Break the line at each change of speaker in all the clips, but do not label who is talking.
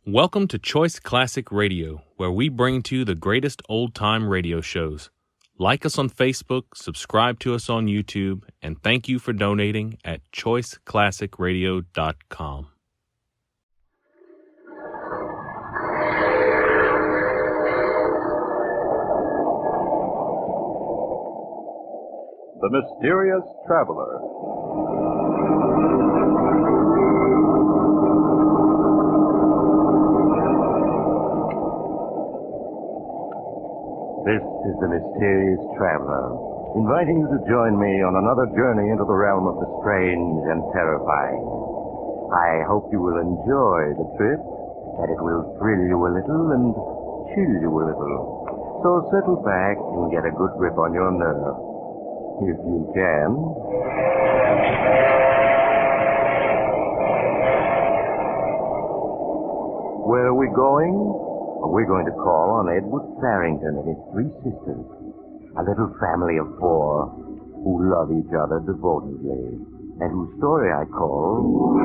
Welcome to Choice Classic Radio, where we bring to you the greatest old-time radio shows. Like us on Facebook, subscribe to us on YouTube, and thank you for donating at choiceclassicradio.com.
The Mysterious Traveler.
This is the Mysterious Traveler, inviting you to join me on another journey into the realm of the strange and terrifying. I hope you will enjoy the trip, that it will thrill you a little and chill you a little. So settle back and get a good grip on your nerve, if you can. Where are we going? We're going to call on Edward Farrington and his three sisters, a little family of four who love each other devotedly, and whose story I call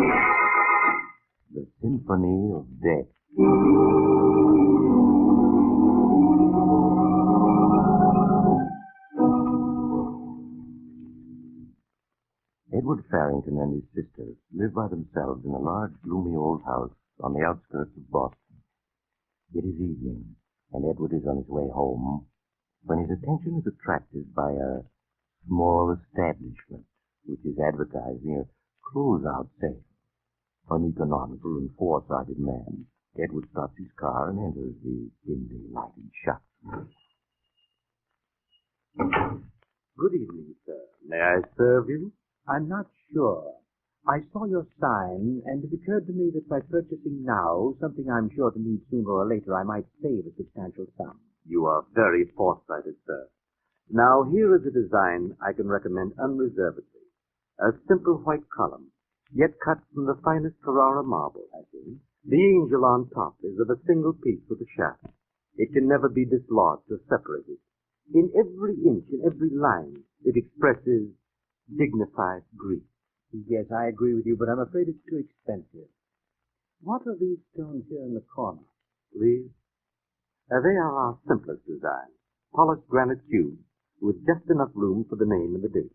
The Symphony of Death. Edward Farrington and his sisters live by themselves in a large, gloomy old house on the outskirts of Boston. It is evening, and Edward is on his way home, when his attention is attracted by a small establishment which is advertising a close-out sale. An economical and foresighted man, Edward stops his car and enters the dimly lighted shop.
Good evening, sir. May I serve you? I'm not sure. I saw your sign, and it occurred to me that by purchasing now, something I'm sure to need sooner or later, I might save a substantial sum. You are very foresighted, sir. Now, here is a design I can recommend unreservedly. A simple white column, yet cut from the finest Carrara marble, I think. The angel on top is of a single piece with a shaft. It can never be dislodged or separated. In every inch, in every line, it expresses dignified grief. Yes, I agree with you, but I'm afraid it's too expensive. What are these stones here in the corner? These? They are our simplest design. Polished granite cubes with just enough room for the name and the date.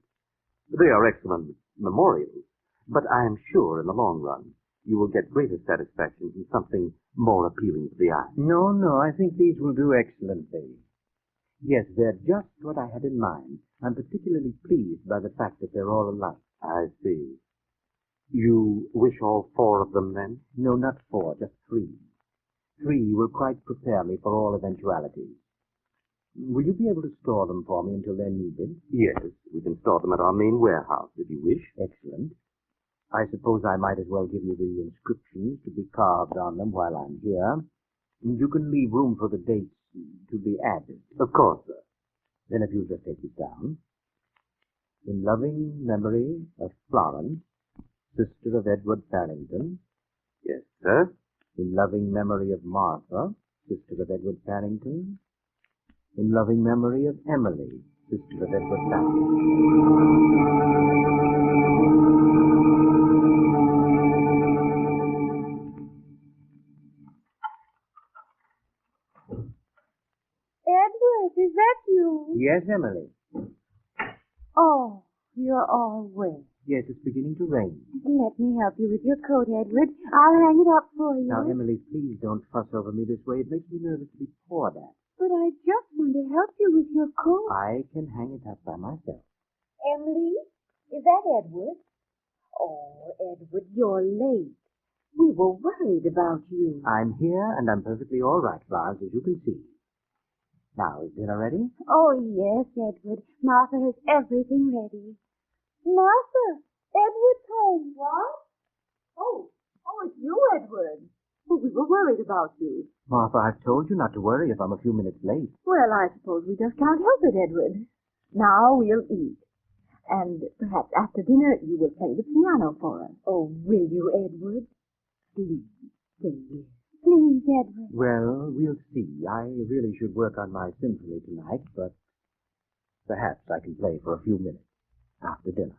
They are excellent memorials, but I am sure in the long run you will get greater satisfaction from something more appealing to the eye. No, I think these will do excellently. Yes, they're just what I had in mind. I'm particularly pleased by the fact that they're all alike. I see. You wish all four of them, then? No, not four, just three. Three will quite prepare me for all eventualities. Will you be able to store them for me until they're needed? Yes, we can store them at our main warehouse, if you wish. Excellent. I suppose I might as well give you the inscriptions to be carved on them while I'm here. You can leave room for the dates to be added. Of course, sir. Then if you'll just take this down. In loving memory of Florence, sister of Edward Farrington. Yes, sir. In loving memory of Martha, sister of Edward Farrington. In loving memory of Emily, sister of Edward Farrington.
Edward, is that you?
Yes, Emily.
Oh, you're all wet.
Yes, it's beginning to rain.
Let me help you with your coat, Edward. I'll hang it up for you.
Now, Emily, please don't fuss over me this way. It makes me nervous to be poured at.
But I just want to help you with your coat.
I can hang it up by myself.
Emily, is that Edward? Oh, Edward, you're late. We were worried about you.
I'm here, and I'm perfectly all right, Florence, as you can see. Now, is dinner ready?
Oh, yes, Edward. Martha has everything ready. Martha, Edward's home. What? Oh, it's you, Edward. Well, we were worried about you.
Martha, I've told you not to worry if I'm a few minutes late.
Well, I suppose we just can't help it, Edward. Now we'll eat. And perhaps after dinner you will play the piano for us. Oh, will you, Edward? Please, please. Please, Edward.
Well, we'll see. I really should work on my symphony tonight, but perhaps I can play for a few minutes after dinner.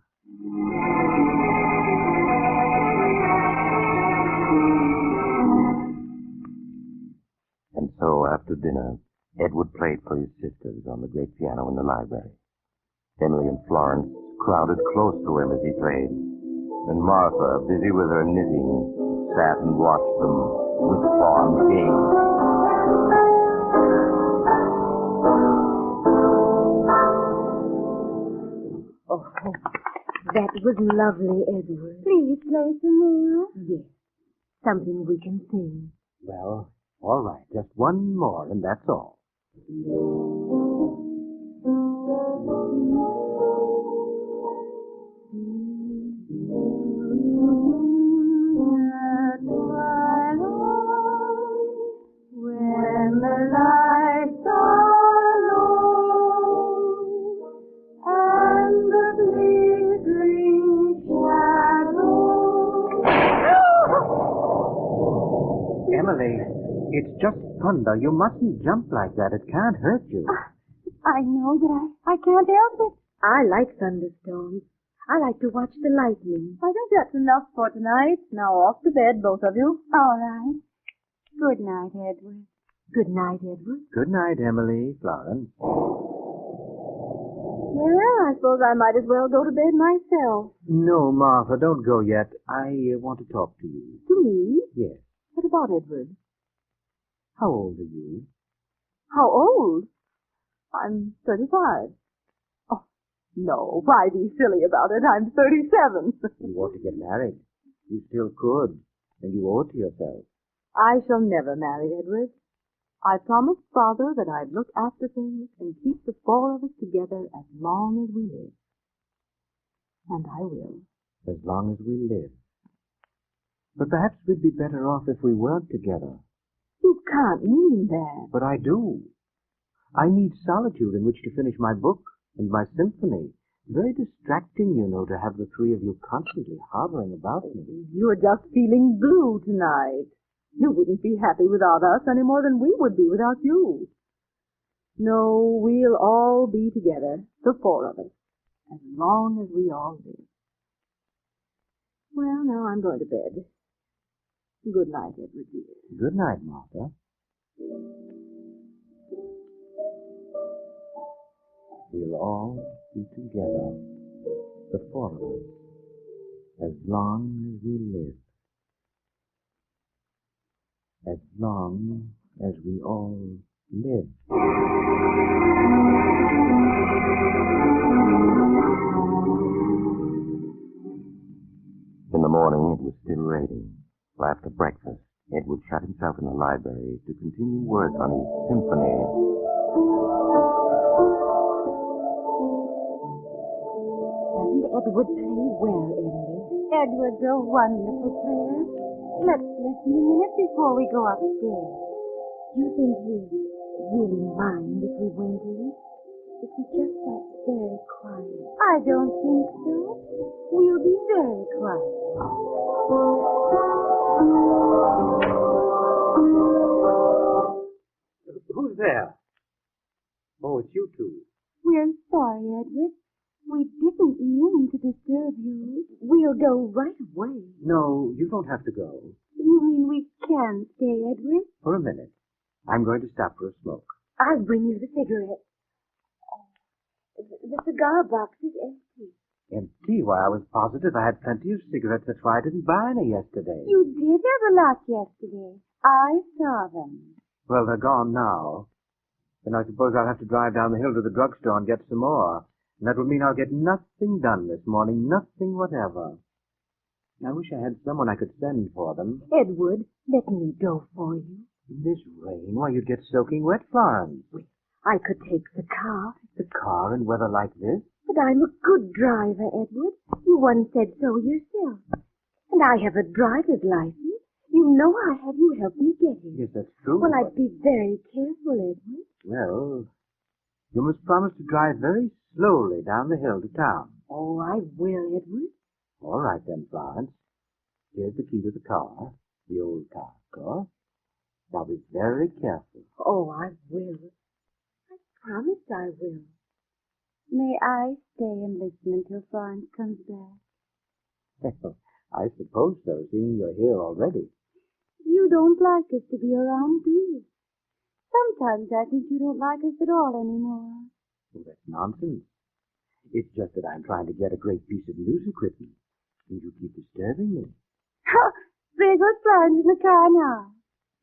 after dinner, Edward played for his sisters on the great piano in the library. Emily and Florence crowded close to him as he played, and Martha, busy with her knitting, sat and watched them with fond gaze.
Oh, that was lovely, Edward. Please play some more. Yes, something we can sing.
Well, all right. Just one more, and that's all.
When the lights are low and the glittering shadows.
Emily, it's just thunder. You mustn't jump like that. It can't hurt you.
I know, but I can't help it. I like thunderstorms. I like to watch the lightning. I think that's enough for tonight. Now off to bed, both of you. All right. Good night, Edward. Good night, Edward.
Good night, Emily, Florence.
Well, I suppose I might as well go to bed myself.
No, Martha, don't go yet. I want to talk to you.
To me?
Yes.
What about Edward?
How old are you?
How old? I'm 35. Oh, no, why be silly about it? I'm 37.
You ought to get married. You still could, and you owe it to yourself.
I shall never marry Edward. I promised Father that I'd look after things and keep the four of us together as long as we live. And I will.
As long as we live. But perhaps we'd be better off if we weren't together.
You can't mean that.
But I do. I need solitude in which to finish my book and my symphony. Very distracting, you know, to have the three of you constantly hovering about me.
You're just feeling blue tonight. You wouldn't be happy without us any more than we would be without you. No, we'll all be together, the four of us, as long as we all live. Well, now I'm going to bed. Good night, Edward dear.
Good night, Martha. We'll all be together, the four of us, as long as we live. As long as we all live.
In the morning, it was still raining. After breakfast, Edward shut himself in the library to continue work on his symphony.
Doesn't Edward play well, Emily? Edward's a wonderful player. Let's listen a minute before we go upstairs. You think he'd really mind if we went in? If we just sat very quiet? I don't think so. We'll be very quiet.
Who's there? Oh, it's you two.
We're sorry, Edward. We didn't mean to disturb you. We'll go right away.
No, you don't have to go.
You mean we can stay, Edward?
For a minute. I'm going to stop for a smoke.
I'll bring you the cigarette. The cigar box is empty.
Empty? Why, I was positive I had plenty of cigarettes. That's why I didn't buy any yesterday.
You did have a lot yesterday. I saw them.
Well, they're gone now. Then I suppose I'll have to drive down the hill to the drugstore and get some more. And that will mean I'll get nothing done this morning, nothing whatever. I wish I had someone I could send for them.
Edward, let me go for you.
In this rain? Why, you'd get soaking wet, Florence.
I could take the car.
The car in weather like this?
But I'm a good driver, Edward. You once said so yourself. And I have a driver's license. You know I'll have you help me get it.
Yes, that's true.
Well, I'd be very careful, Edward.
Well, you must promise to drive very slowly down the hill to town.
Oh, I will, Edward.
All right then, Florence. Here's the key to the car. The old car, of course. Now be very careful.
Oh, I will. I promise I will. May I stay and listen until Florence comes back?
I suppose so, seeing you're here already.
You don't like us to be around, do you? Sometimes I think you don't like us at all anymore.
Oh, that's nonsense. It's just that I'm trying to get a great piece of news equipment, and you keep disturbing me.
There goes Florence in the car now.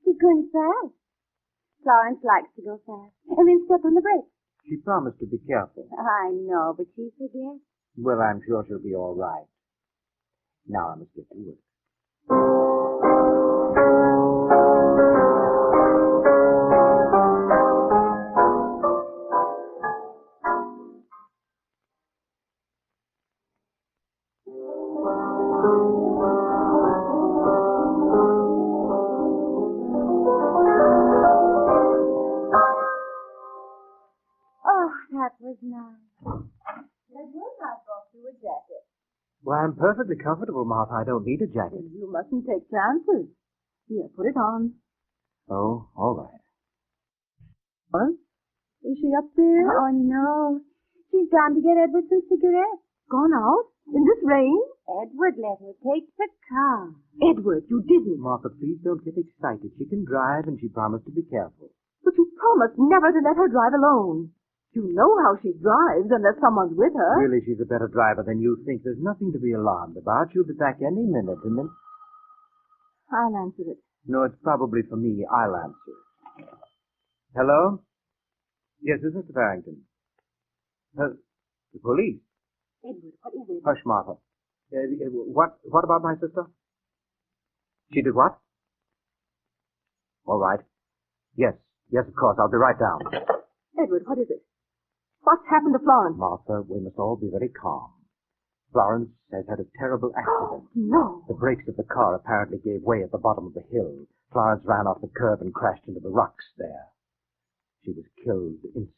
She's going fast. Florence likes to go fast, and then step on the brakes.
She promised to be careful.
I know, but she forgets.
Well, I'm sure she'll be all right. Now I must get to work.
Oh, that was nice. Edward, I brought you a jacket.
Well, I'm perfectly comfortable, Martha. I don't need a jacket.
You mustn't take chances. Here, put it on.
Oh, all right.
What? Is she up there? Oh, no. She's gone to get Edward some cigarettes. Gone out? In this rain? Edward, let her take the car. Edward, you didn't.
Martha, please don't get excited. She can drive, and she promised to be careful.
But you promised never to let her drive alone. You know how she drives unless someone's with her.
Really, she's a better driver than you think. There's nothing to be alarmed about. She'll be back any minute, and then...
I'll answer it.
No, it's probably for me. I'll answer. Hello? Yes, this is Mr. Barrington. The police?
Edward, what is it?
Hush, Martha. What about my sister? She did what? All right. Yes, of course. I'll be right down.
Edward, what is it? What's happened to Florence?
Martha, we must all be very calm. Florence has had a terrible accident.
No.
The brakes of the car apparently gave way at the bottom of the hill. Florence ran off the curb and crashed into the rocks there. She was killed instantly.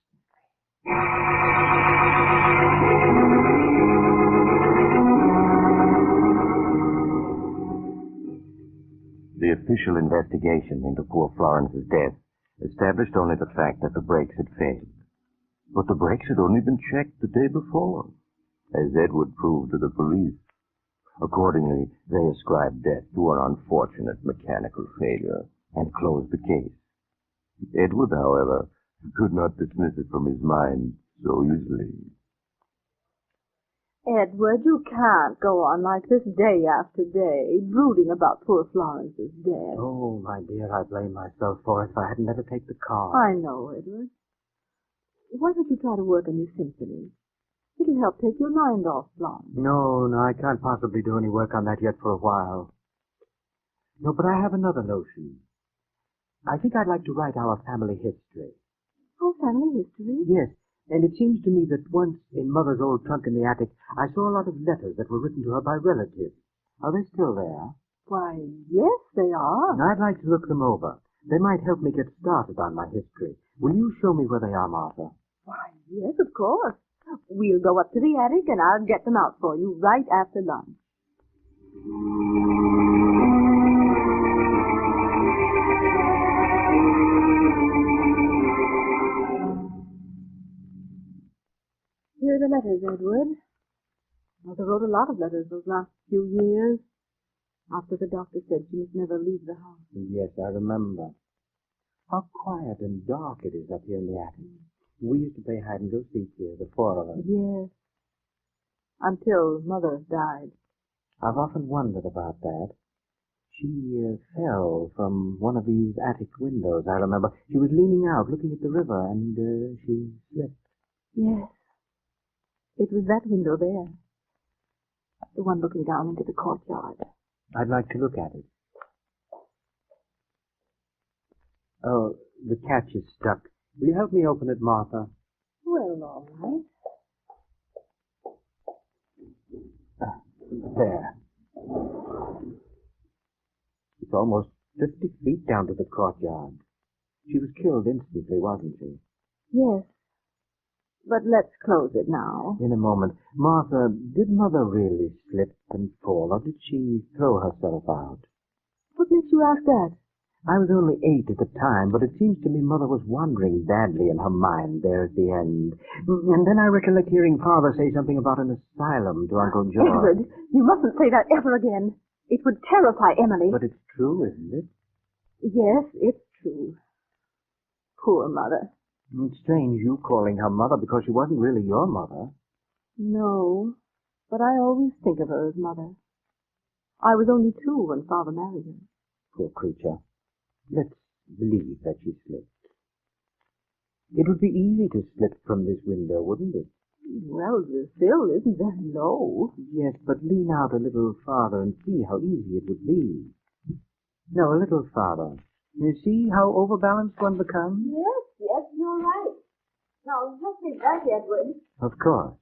The official investigation into poor Florence's death established only the fact that the brakes had failed. But the brakes had only been checked the day before, as Edward proved to the police. Accordingly, they ascribed death to an unfortunate mechanical failure and closed the case. Edward, however, could not dismiss it from his mind so easily.
Edward, you can't go on like this day after day, brooding about poor Florence's death.
Oh, my dear, I blame myself for it. If I hadn't let her take the car.
I know, Edward. Why don't you try to work on your symphony? It'll help take your mind off Florence.
No, I can't possibly do any work on that yet for a while. No, but I have another notion. I think I'd like to write our family history.
Oh, family history?
Yes, and it seems to me that once in Mother's old trunk in the attic, I saw a lot of letters that were written to her by relatives. Are they still there?
Why, yes, they are.
And I'd like to look them over. They might help me get started on my history. Will you show me where they are, Martha?
Why, yes, of course. We'll go up to the attic and I'll get them out for you right after lunch. Here are the letters, Edward. Mother wrote a lot of letters those last few years, after the doctor said she must never leave the house.
Yes, I remember. How quiet and dark it is up here in the attic. We used to play hide and go seek here, the four of us.
Yes. Until Mother died.
I've often wondered about that. She fell from one of these attic windows, I remember. She was leaning out, looking at the river, and she slipped.
Yes. It was that window there. The one looking down into the courtyard.
I'd like to look at it. Oh, the catch is stuck. Will you help me open it, Martha?
Well, all right.
There. It's almost 50 feet down to the courtyard. She was killed instantly, wasn't she?
Yes. But let's close it now.
In a moment. Martha, did Mother really slip and fall, or did she throw herself out?
What makes you ask that?
I was only 8 at the time, but it seems to me Mother was wandering badly in her mind there at the end. And then I recollect hearing Father say something about an asylum to Uncle George.
Edward, you mustn't say that ever again. It would terrify Emily.
But it's true, isn't it?
Yes, it's true. Poor mother.
It's strange you calling her mother because she wasn't really your mother.
No, but I always think of her as mother. I was only 2 when Father married her.
Poor creature. Let's believe that she slipped. It would be easy to slip from this window, wouldn't it?
Well, the sill isn't very low.
Yes, but lean out a little farther and see how easy it would be. No, a little farther. You see how overbalanced one becomes?
Yes, you're right. Now, help me back, Edward.
Of course.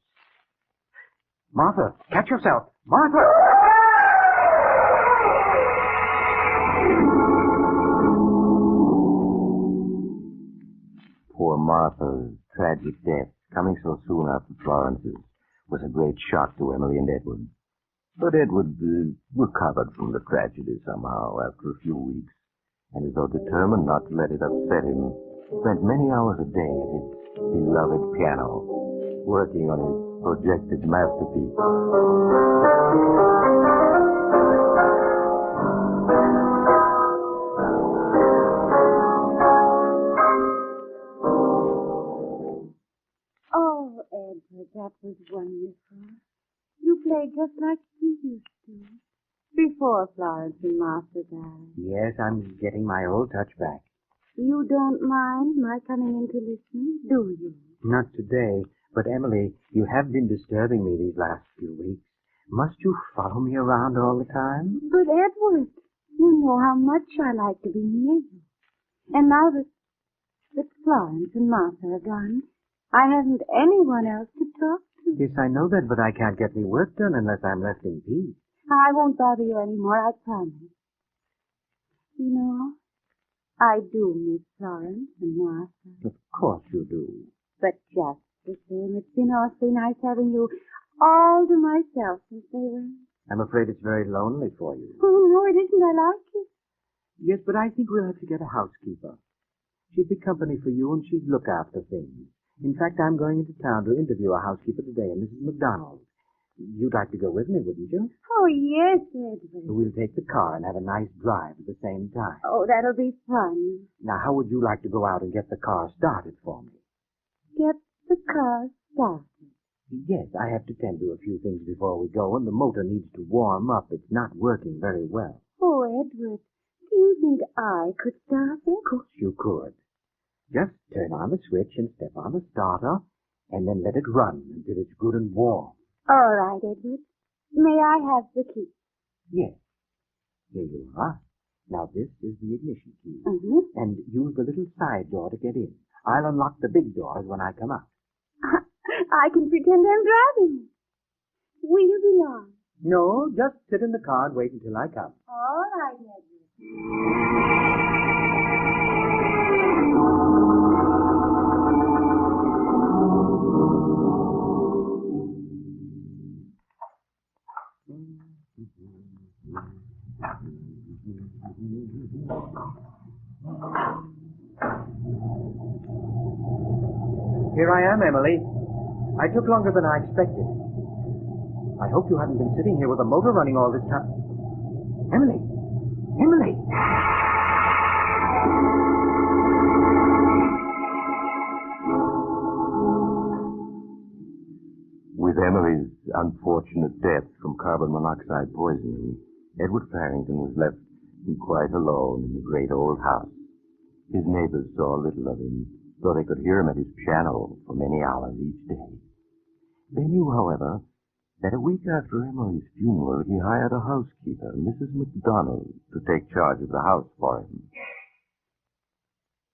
Martha, catch yourself. Martha!
Poor Martha's tragic death, coming so soon after Florence's, was a great shock to Emily and Edward. But Edward recovered from the tragedy somehow after a few weeks, and as though determined not to let it upset him, spent many hours a day at his beloved piano, working on his projected masterpiece.
Oh, Edward, that was wonderful. You played just like you used to, before Florence and Martha died.
Yes, I'm getting my old touch back.
You don't mind my coming in to listen, do you?
Not today, but Emily, you have been disturbing me these last few weeks. Must you follow me around all the time?
But, Edward, you know how much I like to be near you. And now that Florence and Martha are gone, I haven't anyone else to talk to.
Yes, I know that, but I can't get any work done unless I'm left in peace.
I won't bother you anymore, I promise. You know, I do miss Florence and Martha.
Of course you do.
But just the same, it's been awfully nice having you all to myself since they went.
I'm afraid it's very lonely for you.
Oh, no, it isn't. I like it.
Yes, but I think we'll have to get a housekeeper. She'd be company for you and she'd look after things. In fact, I'm going into town to interview a housekeeper today, a Mrs. McDonald. You'd like to go with me, wouldn't you?
Oh, yes, Edward.
We'll take the car and have a nice drive at the same time.
Oh, that'll be fun.
Now, how would you like to go out and get the car started for me?
Get the car started.
Yes, I have to tend to a few things before we go, and the motor needs to warm up. It's not working very well.
Oh, Edward, do you think I could start it?
Of course you could. Just turn on the switch and step on the starter, and then let it run until it's good and warm.
All right, Edward. May I have the key?
Yes. Here you are. Now, this is the ignition key.
Mm-hmm.
And use the little side door to get in. I'll unlock the big doors when I come out.
I can pretend I'm driving. Will you be long?
No, just sit in the car and wait until I come.
All right, Edward.
Here I am, Emily. I took longer than I expected. I hope you haven't been sitting here with a motor running all this time. Emily! Emily!
With Emily's unfortunate death from carbon monoxide poisoning, Edward Farrington was left quite alone in the great old house. His neighbors saw little of him, though they could hear him at his piano for many hours each day. They knew, however, that a week after Emily's funeral, he hired a housekeeper, Mrs. McDonald, to take charge of the house for him.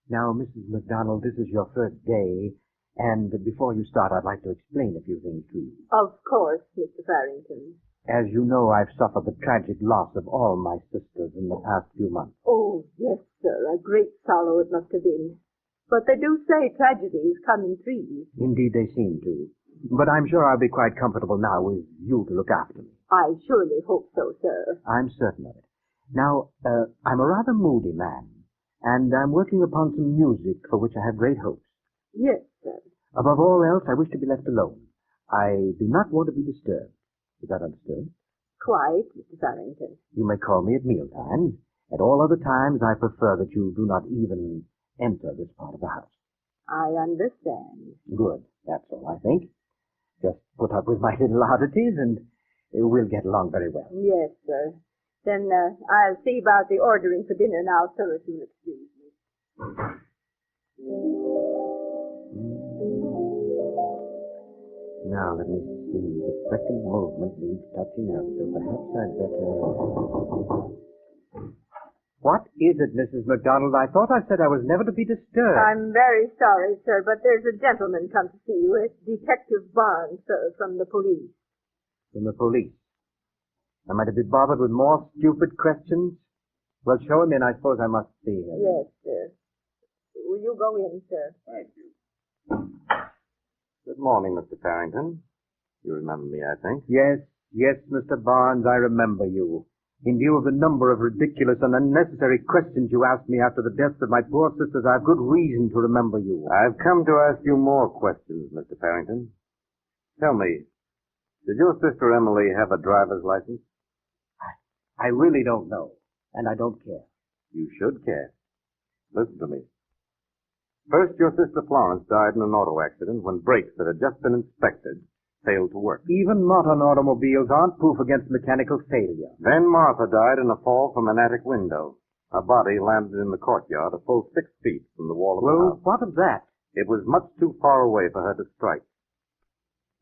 Now, Mrs. McDonald, this is your first day, and before you start, I'd like to explain a few things to you.
Of course, Mr. Farrington.
As you know, I've suffered the tragic loss of all my sisters in the past few months.
Oh, yes, sir. A great sorrow it must have been. But they do say tragedies come in threes.
Indeed, they seem to. But I'm sure I'll be quite comfortable now with you to look after me.
I surely hope so, sir.
I'm certain of it. Now, I'm a rather moody man, and I'm working upon some music for which I have great hopes.
Yes, sir.
Above all else, I wish to be left alone. I do not want to be disturbed. Is that understood?
Quite, Mr. Farrington.
You may call me at mealtimes. At all other times, I prefer that you do not even enter this part of the house.
I understand.
Good. That's all, I think. Just put up with my little oddities, and we'll get along very well.
Yes, sir. Then I'll see about the ordering for dinner now, sir, if you'll excuse me.
Now, let me see. The second movement needs touching up, so perhaps I'd better... What is it, Mrs. McDonald? I thought I said I was never to be disturbed.
I'm very sorry, sir, but there's a gentleman come to see you. It's Detective Barnes, sir, from the police.
From the police? Am I to be bothered with more stupid questions? Well, show him in. I suppose I must see him.
Yes, sir. Will you go in, sir?
Thank you. Good morning, Mr. Farrington. You remember me, I think.
Yes, Mr. Barnes, I remember you. In view of the number of ridiculous and unnecessary questions you asked me after the deaths of my poor sisters, I have good reason to remember you.
I've come to ask you more questions, Mr. Farrington. Tell me, did your sister Emily have a driver's license?
I really don't know, and I don't care.
You should care. Listen to me. First, your sister Florence died in an auto accident when brakes that had just been inspected failed to work.
Even modern automobiles aren't proof against mechanical failure.
Then Martha died in a fall from an attic window. Her body landed in the courtyard a full 6 feet from the wall of the house.
What of that?
It was much too far away for her to strike,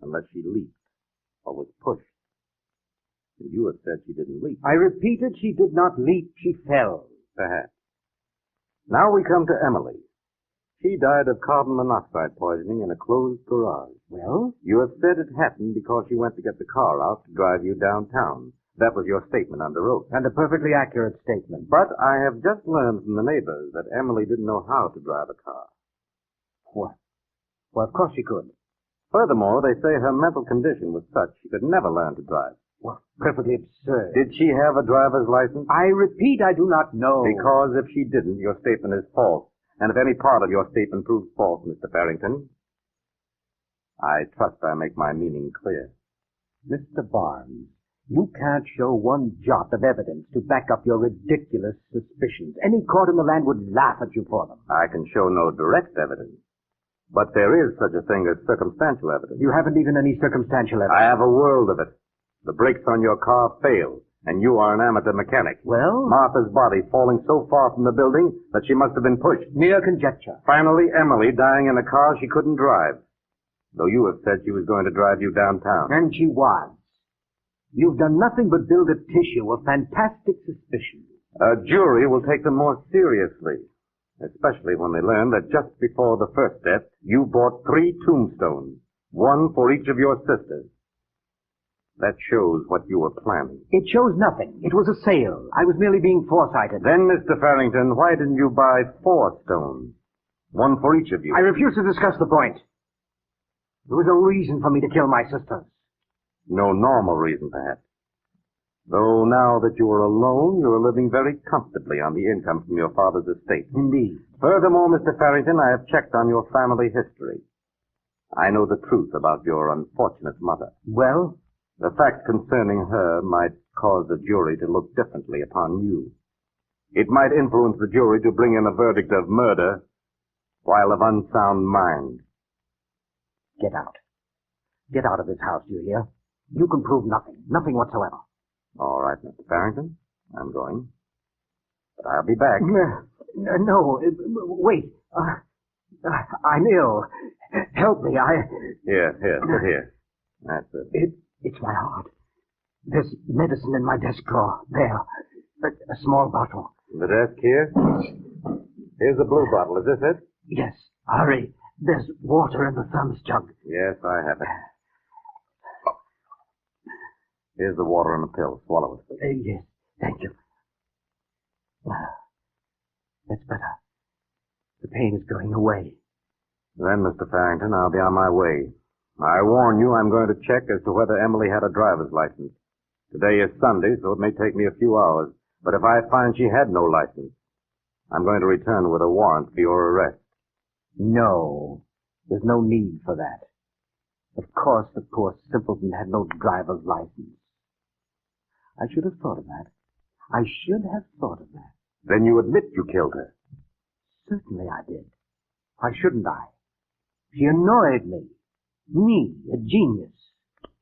unless she leaped or was pushed. And you have said she didn't leap.
I repeated, she did not leap, she fell.
Perhaps. Now we come to Emily. She died of carbon monoxide poisoning in a closed garage.
Well?
You have said it happened because she went to get the car out to drive you downtown. That was your statement under oath.
And a perfectly accurate statement.
But I have just learned from the neighbors that Emily didn't know how to drive a car.
What? Well, of course she could.
Furthermore, they say her mental condition was such she could never learn to drive.
Well, perfectly absurd.
Did she have a driver's license?
I repeat, I do not know.
Because if she didn't, your statement is false. And if any part of your statement proves false, Mr. Farrington, I trust I make my meaning clear.
Mr. Barnes, you can't show one jot of evidence to back up your ridiculous suspicions. Any court in the land would laugh at you for them.
I can show no direct evidence. But there is such a thing as circumstantial evidence.
You haven't even any circumstantial evidence.
I have a world of it. The brakes on your car failed, and you are an amateur mechanic.
Well?
Martha's body falling so far from the building that she must have been pushed.
Mere conjecture.
Finally, Emily dying in a car she couldn't drive, though you have said she was going to drive you downtown.
And she was. You've done nothing but build a tissue of fantastic suspicions.
A jury will take them more seriously, especially when they learn that just before the first death, you bought 3 tombstones, one for each of your sisters. That shows what you were planning.
It shows nothing. It was a sale. I was merely being foresighted.
Then, Mr. Farrington, why didn't you buy 4 stones? One for each of you.
I refuse to discuss the point. There was a reason for me to kill my sisters.
No normal reason, perhaps. Though now that you are alone, you are living very comfortably on the income from your father's estate.
Indeed.
Furthermore, Mr. Farrington, I have checked on your family history. I know the truth about your unfortunate mother.
Well?
The facts concerning her might cause the jury to look differently upon you. It might influence the jury to bring in a verdict of murder while of unsound mind.
Get out. Get out of this house, do you hear? You can prove nothing. Nothing whatsoever.
All right, Mr. Farrington. I'm going. But I'll be back.
No, wait. I'm ill. Help me.
Here, sit here. That's it.
It's my heart. There's medicine in my desk drawer. There. A small bottle.
The desk here? Here's the blue bottle. Is this it?
Yes. Hurry. There's water in the thermos jug.
Yes, I have it. Here's the water and the pill. Swallow it.
Yes. Thank you. That's better. The pain is going away.
Then, Mr. Farrington, I'll be on my way. I warn you, I'm going to check as to whether Emily had a driver's license. Today is Sunday, so it may take me a few hours. But if I find she had no license, I'm going to return with a warrant for your arrest.
No, there's no need for that. Of course, the poor simpleton had no driver's license. I should have thought of that. I should have thought of that.
Then you admit you killed her.
Certainly I did. Why shouldn't I? She annoyed me. Me, a genius.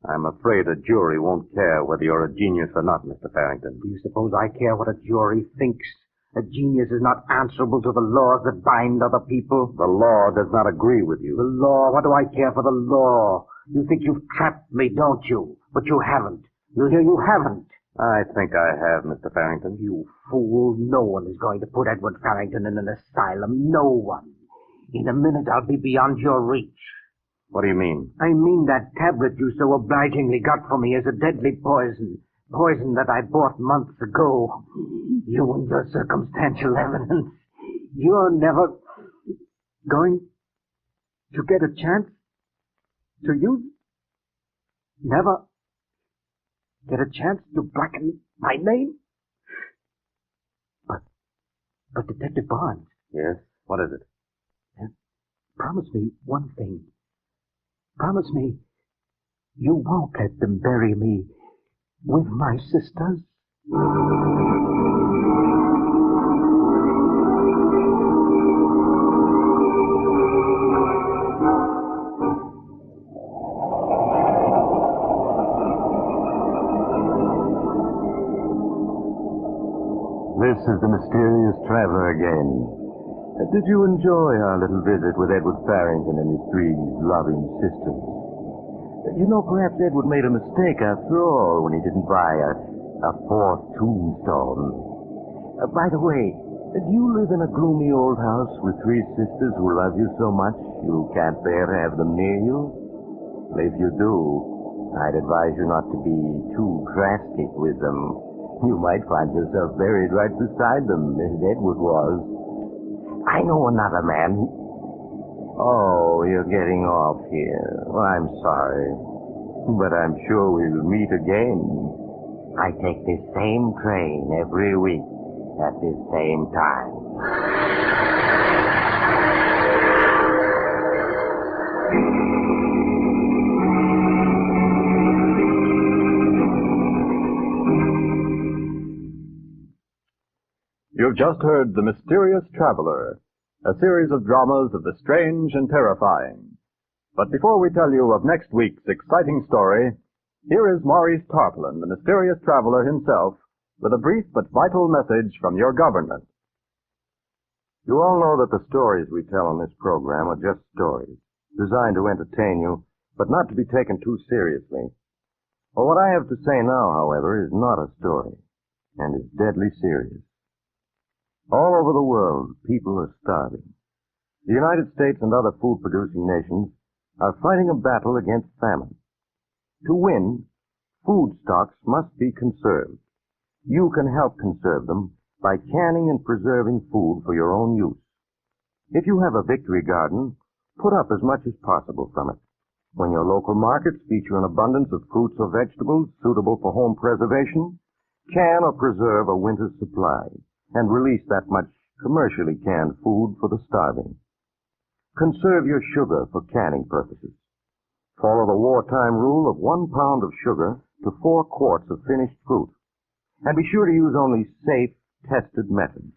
I'm afraid a jury won't care whether you're a genius or not, Mr. Farrington.
Do you suppose I care what a jury thinks? A genius is not answerable to the laws that bind other people.
The law does not agree with you.
The law? What do I care for the law? You think you've trapped me, don't you? But you haven't. You haven't.
I think I have, Mr. Farrington.
You fool. No one is going to put Edward Farrington in an asylum. No one. In a minute I'll be beyond your reach.
What do you mean?
I mean that tablet you so obligingly got for me is a deadly poison. Poison that I bought months ago. You and your circumstantial evidence. You're never going to get a chance to use? Never get a chance to blacken my name? But Detective Barnes.
Yes? What is it?
Promise me one thing. Promise me you won't let them bury me with my sisters.
This is the mysterious traveler again. Did you enjoy our little visit with Edward Farrington and his three loving sisters? You know, perhaps Edward made a mistake after all when he didn't buy a fourth tombstone. By the way, do you live in a gloomy old house with three sisters who love you so much you can't bear to have them near you? Well, if you do, I'd advise you not to be too drastic with them. You might find yourself buried right beside them, as Edward was. I know another man who... Oh, you're getting off here. Well, I'm sorry. But I'm sure we'll meet again. I take this same train every week at this same time.
You've just heard The Mysterious Traveler, a series of dramas of the strange and terrifying. But before we tell you of next week's exciting story, here is Maurice Tarpaulin, the mysterious traveler himself, with a brief but vital message from your government.
You all know that the stories we tell on this program are just stories, designed to entertain you, but not to be taken too seriously. Well, what I have to say now, however, is not a story, and is deadly serious. All over the world, people are starving. The United States and other food-producing nations are fighting a battle against famine. To win, food stocks must be conserved. You can help conserve them by canning and preserving food for your own use. If you have a victory garden, put up as much as possible from it. When your local markets feature an abundance of fruits or vegetables suitable for home preservation, can or preserve a winter's supply and release that much commercially canned food for the starving. Conserve your sugar for canning purposes. Follow the wartime rule of 1 pound of sugar to 4 quarts of finished fruit. And be sure to use only safe, tested methods.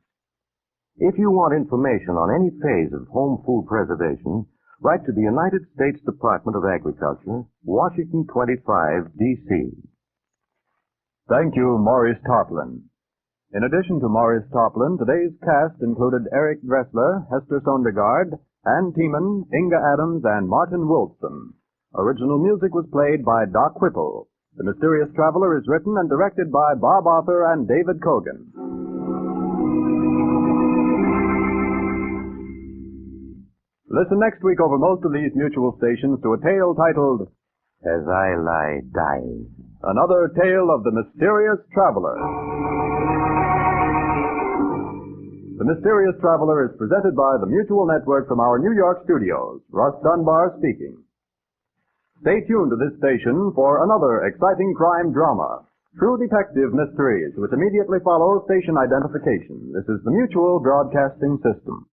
If you want information on any phase of home food preservation, write to the United States Department of Agriculture, Washington 25, D.C.
Thank you, Maurice Tarpaulin. In addition to Maurice Tarpaulin, today's cast included Eric Dressler, Hester Sondergaard, Ann Tiemann, Inga Adams, and Martin Wolfson. Original music was played by Doc Whipple. The Mysterious Traveler is written and directed by Bob Arthur and David Kogan. Listen next week over most of these mutual stations to a tale titled
As I Lie Dying.
Another Tale of the Mysterious Traveler. The Mysterious Traveler is presented by the Mutual Network from our New York studios. Russ Dunbar speaking. Stay tuned to this station for another exciting crime drama, True Detective Mysteries, which immediately follows station identification. This is the Mutual Broadcasting System.